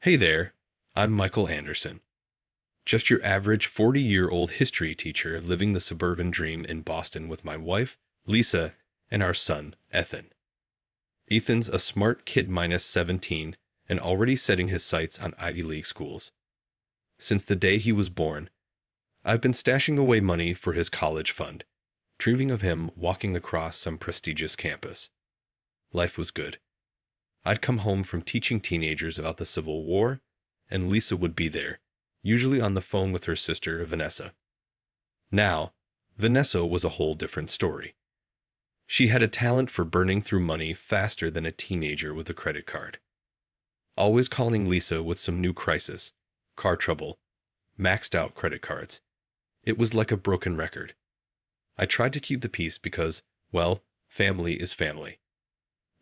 Hey there, I'm Michael Anderson, just your average 40-year-old history teacher living the suburban dream in Boston with my wife, Lisa, and our son, Ethan. Ethan's a smart kid minus 17 and already setting his sights on Ivy League schools. Since the day he was born, I've been stashing away money for his college fund, dreaming of him walking across some prestigious campus. Life was good. I'd come home from teaching teenagers about the Civil War, and Lisa would be there, usually on the phone with her sister, Vanessa. Now, Vanessa was a whole different story. She had a talent for burning through money faster than a teenager with a credit card. Always calling Lisa with some new crisis, car trouble, maxed out credit cards. It was like a broken record. I tried to keep the peace because, well, family is family.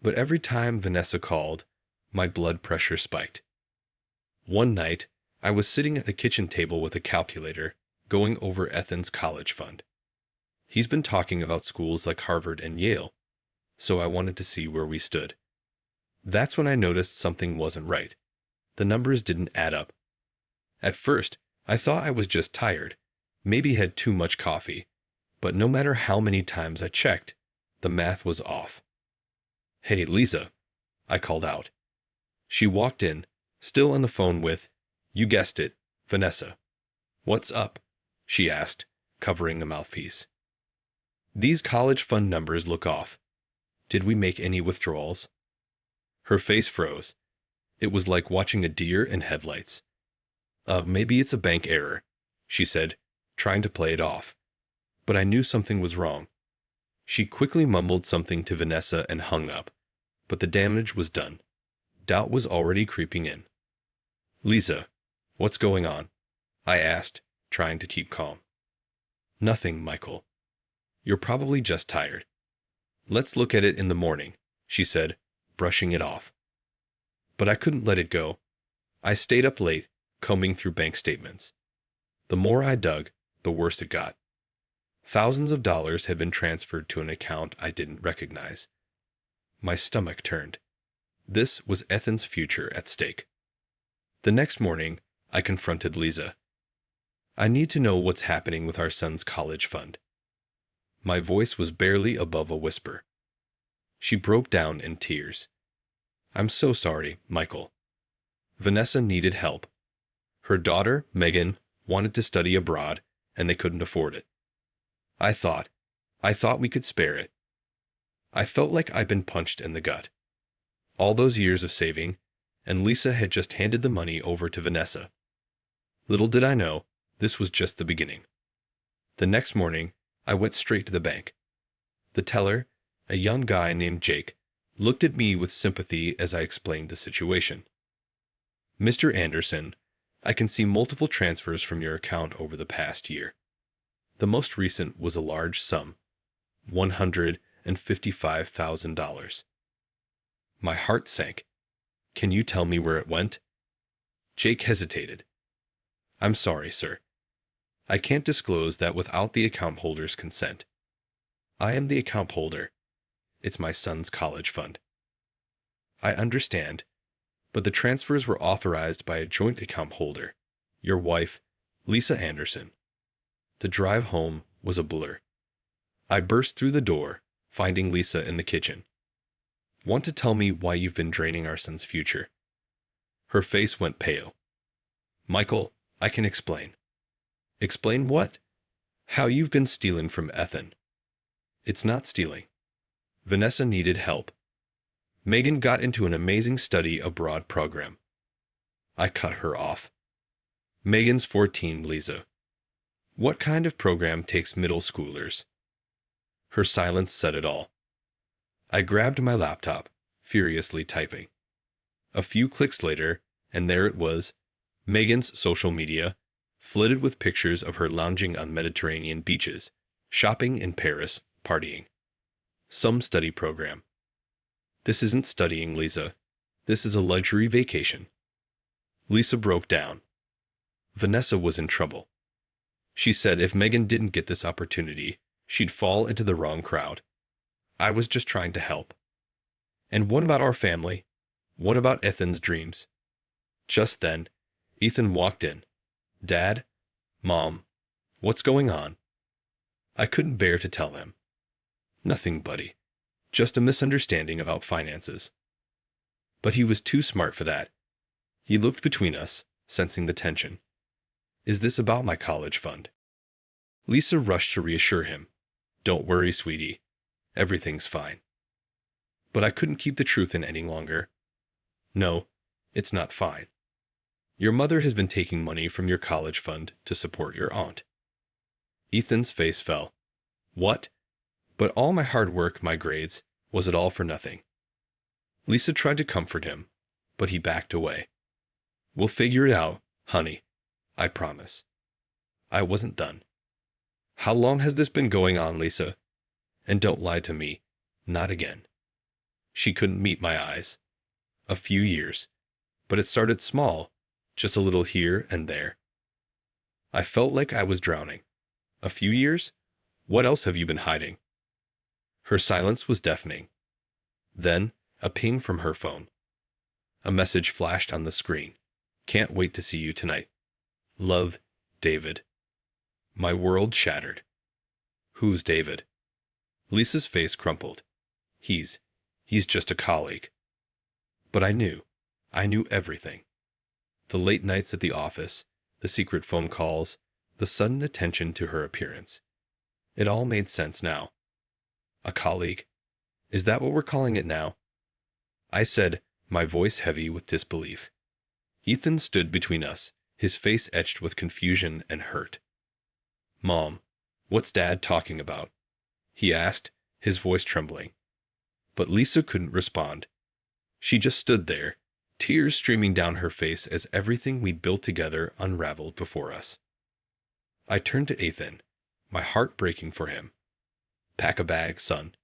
But every time Vanessa called, my blood pressure spiked. One night, I was sitting at the kitchen table with a calculator, going over Ethan's college fund. He's been talking about schools like Harvard and Yale, so I wanted to see where we stood. That's when I noticed something wasn't right. The numbers didn't add up. At first, I thought I was just tired, maybe had too much coffee, but no matter how many times I checked, the math was off. "Hey, Lisa," I called out. She walked in, still on the phone with, you guessed it, Vanessa. "What's up?" she asked, covering the mouthpiece. "These college fund numbers look off. Did we make any withdrawals?" Her face froze. It was like watching a deer in headlights. Maybe it's a bank error," she said, trying to play it off. But I knew something was wrong. She quickly mumbled something to Vanessa and hung up, but the damage was done. Doubt was already creeping in. "Lisa, what's going on?" I asked, trying to keep calm. "Nothing, Michael. You're probably just tired. Let's look at it in the morning," she said, brushing it off. But I couldn't let it go. I stayed up late, combing through bank statements. The more I dug, the worse it got. Thousands of dollars had been transferred to an account I didn't recognize. My stomach turned. This was Ethan's future at stake. The next morning, I confronted Lisa. "I need to know what's happening with our son's college fund." My voice was barely above a whisper. She broke down in tears. "I'm so sorry, Michael. Vanessa needed help. Her daughter, Megan, wanted to study abroad, and they couldn't afford it. I thought we could spare it." I felt like I'd been punched in the gut. All those years of saving, and Lisa had just handed the money over to Vanessa. Little did I know, this was just the beginning. The next morning, I went straight to the bank. The teller, a young guy named Jake, looked at me with sympathy as I explained the situation. "Mr. Anderson, I can see multiple transfers from your account over the past year. The most recent was a large sum, $155,000. My heart sank. "Can you tell me where it went?" Jake hesitated. "I'm sorry, sir. I can't disclose that without the account holder's consent. I am the account holder. It's my son's college fund." "I understand, but the transfers were authorized by a joint account holder, your wife, Lisa Anderson." The drive home was a blur. I burst through the door, finding Lisa in the kitchen. "Want to tell me why you've been draining our son's future?" Her face went pale. "Michael, I can explain." "Explain what?" "How you've been stealing from Ethan." "It's not stealing. Vanessa needed help. Megan got into an amazing study abroad program." I cut her off. "Megan's 14, Lisa. What kind of program takes middle schoolers?" Her silence said it all. I grabbed my laptop, furiously typing. A few clicks later, and there it was, Megan's social media, flooded with pictures of her lounging on Mediterranean beaches, shopping in Paris, partying. Some study program. "This isn't studying, Lisa. This is a luxury vacation." Lisa broke down. Vanessa was in trouble. She said if Megan didn't get this opportunity, she'd fall into the wrong crowd. I was just trying to help. "And what about our family? What about Ethan's dreams?" Just then, Ethan walked in. Dad? Mom? What's going on? I couldn't bear to tell him. Nothing, buddy. Just a misunderstanding about finances. But he was too smart for that. He looked between us, sensing the tension. Is this about my college fund? Lisa rushed to reassure him. Don't worry, sweetie. Everything's fine. But I couldn't keep the truth in any longer. No, it's not fine. Your mother has been taking money from your college fund to support your aunt. Ethan's face fell. What? But all my hard work, my grades, was it all for nothing? Lisa tried to comfort him, but he backed away. We'll figure it out, honey. I promise. I wasn't done. How long has this been going on, Lisa? And don't lie to me. Not again. She couldn't meet my eyes. A few years. But it started small, just a little here and there. I felt like I was drowning. A few years? What else have you been hiding? Her silence was deafening. Then, a ping from her phone. A message flashed on the screen. Can't wait to see you tonight. Love, David. My world shattered. Who's David? Lisa's face crumpled. He's just a colleague. But I knew everything. The late nights at the office, the secret phone calls, the sudden attention to her appearance. It all made sense now. A colleague? Is that what we're calling it now? I said, my voice heavy with disbelief. Ethan stood between us, his face etched with confusion and hurt. Mom, what's Dad talking about? He asked, his voice trembling. But Lisa couldn't respond. She just stood there, tears streaming down her face as everything we built together unraveled before us. I turned to Ethan, my heart breaking for him. Pack a bag, son.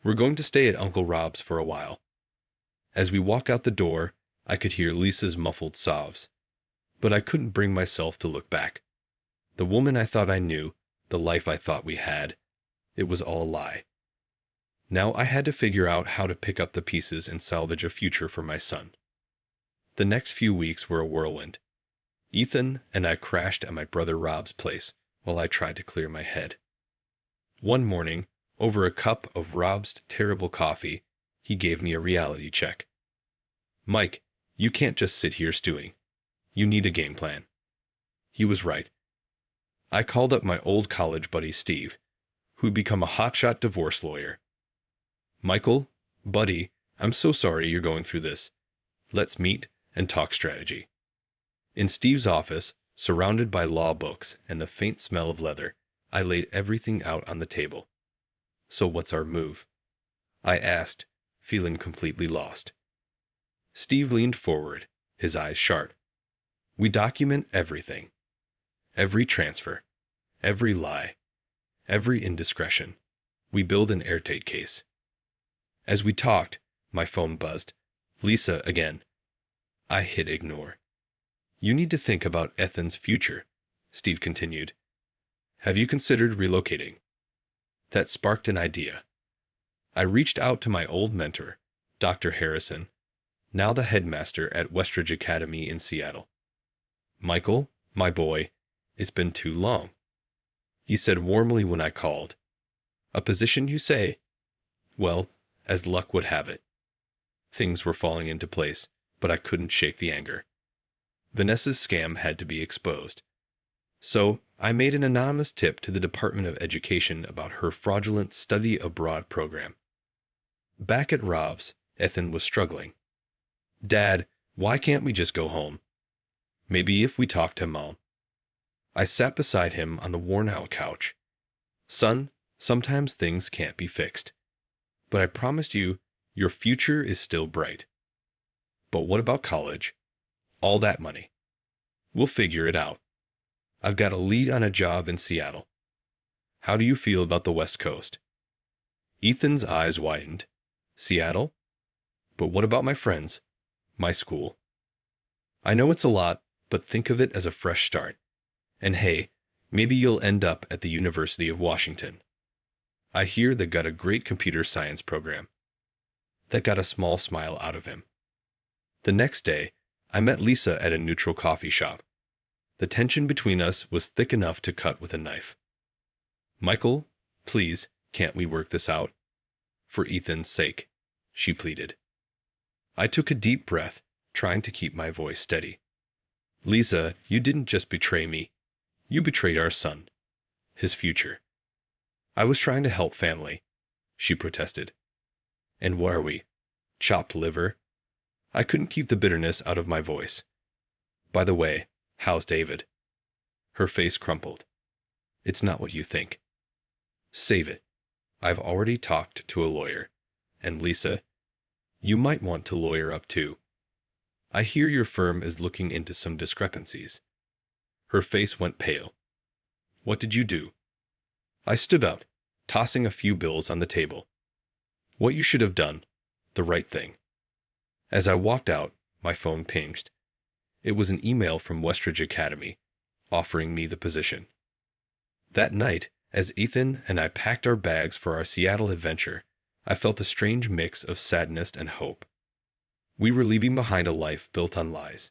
We're going to stay at Uncle Rob's for a while. As we walk out the door, I could hear Lisa's muffled sobs. But I couldn't bring myself to look back. The woman I thought I knew, the life I thought we had, it was all a lie. Now I had to figure out how to pick up the pieces and salvage a future for my son. The next few weeks were a whirlwind. Ethan and I crashed at my brother Rob's place while I tried to clear my head. One morning, over a cup of Rob's terrible coffee, he gave me a reality check. Mike, you can't just sit here stewing. You need a game plan. He was right. I called up my old college buddy Steve, who'd become a hotshot divorce lawyer. Michael, buddy, I'm so sorry you're going through this. Let's meet and talk strategy. In Steve's office, surrounded by law books and the faint smell of leather, I laid everything out on the table. So what's our move? I asked, feeling completely lost. Steve leaned forward, his eyes sharp. We document everything. Every transfer, every lie, every indiscretion. We build an airtight case. As we talked, my phone buzzed. Lisa again. I hit ignore. You need to think about Ethan's future, Steve continued. Have you considered relocating? That sparked an idea. I reached out to my old mentor, Dr. Harrison, now the headmaster at Westridge Academy in Seattle. Michael, my boy, it's been too long. He said warmly when I called. A position, you say? Well, as luck would have it. Things were falling into place, but I couldn't shake the anger. Vanessa's scam had to be exposed. So I made an anonymous tip to the Department of Education about her fraudulent study abroad program. Back at Rob's, Ethan was struggling. Dad, why can't we just go home? Maybe if we talk to Mom. I sat beside him on the worn-out couch. Son, sometimes things can't be fixed. But I promised you, your future is still bright. But what about college? All that money. We'll figure it out. I've got a lead on a job in Seattle. How do you feel about the West Coast? Ethan's eyes widened. Seattle? But what about my friends? My school? I know it's a lot, but think of it as a fresh start. And hey, maybe you'll end up at the University of Washington. I hear they got a great computer science program. That got a small smile out of him. The next day, I met Lisa at a neutral coffee shop. The tension between us was thick enough to cut with a knife. Michael, please, can't we work this out? For Ethan's sake, she pleaded. I took a deep breath, trying to keep my voice steady. Lisa, you didn't just betray me. You betrayed our son. His future. I was trying to help family, she protested. And what are we? Chopped liver? I couldn't keep the bitterness out of my voice. By the way, how's David? Her face crumpled. It's not what you think. Save it. I've already talked to a lawyer. And Lisa, you might want to lawyer up too. I hear your firm is looking into some discrepancies. Her face went pale. What did you do? I stood up, tossing a few bills on the table. What you should have done. The right thing. As I walked out, my phone pinged. It was an email from Westridge Academy, offering me the position. That night, as Ethan and I packed our bags for our Seattle adventure, I felt a strange mix of sadness and hope. We were leaving behind a life built on lies.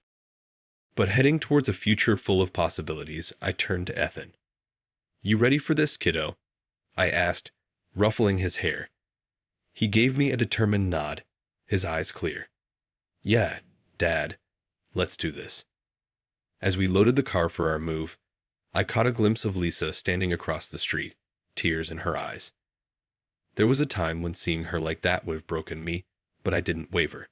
But heading towards a future full of possibilities, I turned to Ethan. You ready for this, kiddo? I asked, ruffling his hair. He gave me a determined nod, his eyes clear. Yeah, Dad, let's do this. As we loaded the car for our move, I caught a glimpse of Lisa standing across the street, tears in her eyes. There was a time when seeing her like that would have broken me, but I didn't waver.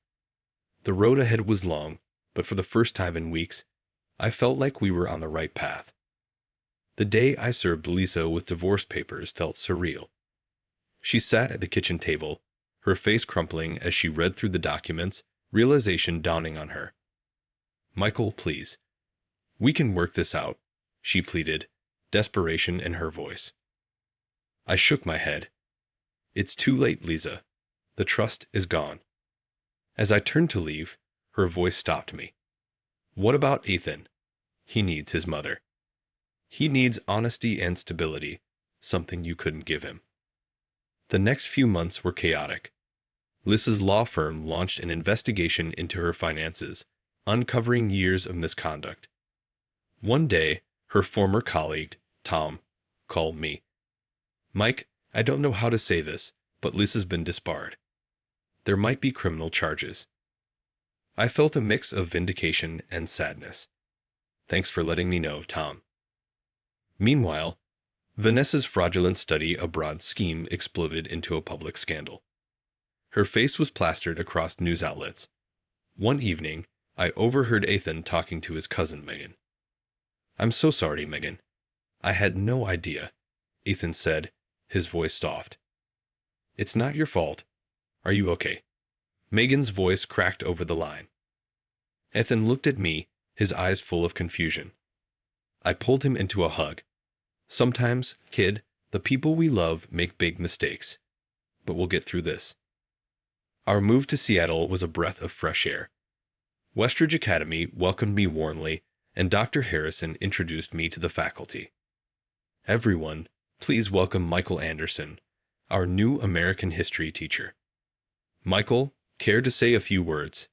The road ahead was long, but for the first time in weeks, I felt like we were on the right path. The day I served Lisa with divorce papers felt surreal. She sat at the kitchen table, her face crumpling as she read through the documents, realization dawning on her. Michael, please. We can work this out, she pleaded, desperation in her voice. I shook my head. It's too late, Lisa. The trust is gone. As I turned to leave, her voice stopped me. What about Ethan? He needs his mother. He needs honesty and stability, something you couldn't give him. The next few months were chaotic. Lisa's law firm launched an investigation into her finances, uncovering years of misconduct. One day, her former colleague, Tom, called me. Mike, I don't know how to say this, but Lisa's been disbarred. There might be criminal charges. I felt a mix of vindication and sadness. Thanks for letting me know, Tom. Meanwhile, Vanessa's fraudulent study abroad scheme exploded into a public scandal. Her face was plastered across news outlets. One evening, I overheard Ethan talking to his cousin Megan. I'm so sorry, Megan. I had no idea, Ethan said, his voice soft. It's not your fault. Are you okay? Megan's voice cracked over the line. Ethan looked at me, his eyes full of confusion. I pulled him into a hug. Sometimes, kid, the people we love make big mistakes. But we'll get through this. Our move to Seattle was a breath of fresh air. Westridge Academy welcomed me warmly, and Dr. Harrison introduced me to the faculty. Everyone, please welcome Michael Anderson, our new American history teacher. Michael, care to say a few words?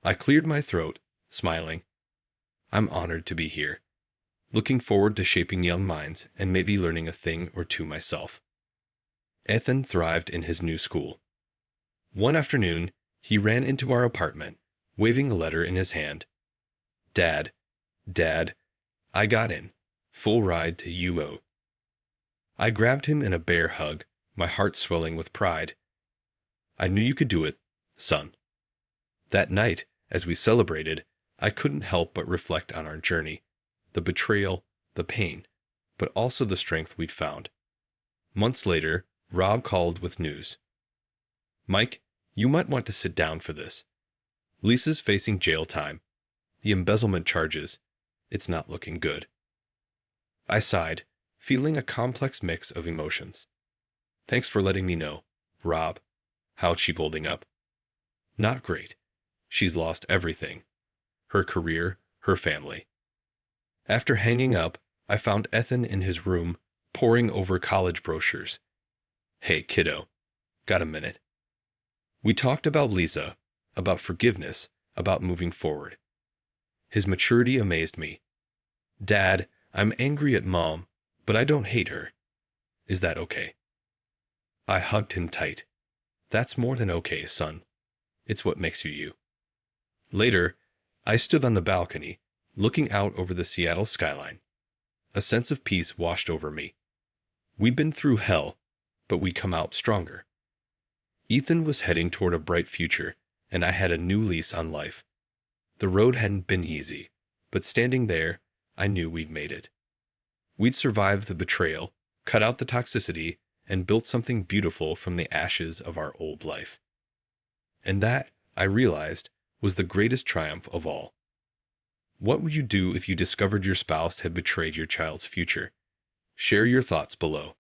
I cleared my throat, smiling. I'm honored to be here. Looking forward to shaping young minds and maybe learning a thing or two myself. Ethan thrived in his new school. One afternoon, he ran into our apartment, waving a letter in his hand. Dad, I got in. Full ride to UO. I grabbed him in a bear hug, my heart swelling with pride. I knew you could do it, son. That night, as we celebrated, I couldn't help but reflect on our journey, the betrayal, the pain, but also the strength we'd found. Months later, Rob called with news. Mike, you might want to sit down for this. Lisa's facing jail time. The embezzlement charges. It's not looking good. I sighed, feeling a complex mix of emotions. Thanks for letting me know, Rob. How's she holding up? Not great. She's lost everything. Her career, her family. After hanging up, I found Ethan in his room, poring over college brochures. Hey, kiddo. Got a minute? We talked about Lisa, about forgiveness, about moving forward. His maturity amazed me. "Dad, I'm angry at Mom, but I don't hate her. Is that okay?" I hugged him tight. "That's more than okay, son. It's what makes you you." Later, I stood on the balcony, looking out over the Seattle skyline. A sense of peace washed over me. We'd been through hell, but we'd come out stronger. Ethan was heading toward a bright future, and I had a new lease on life. The road hadn't been easy, but standing there, I knew we'd made it. We'd survived the betrayal, cut out the toxicity, and built something beautiful from the ashes of our old life. And that, I realized, was the greatest triumph of all. What would you do if you discovered your spouse had betrayed your child's future? Share your thoughts below.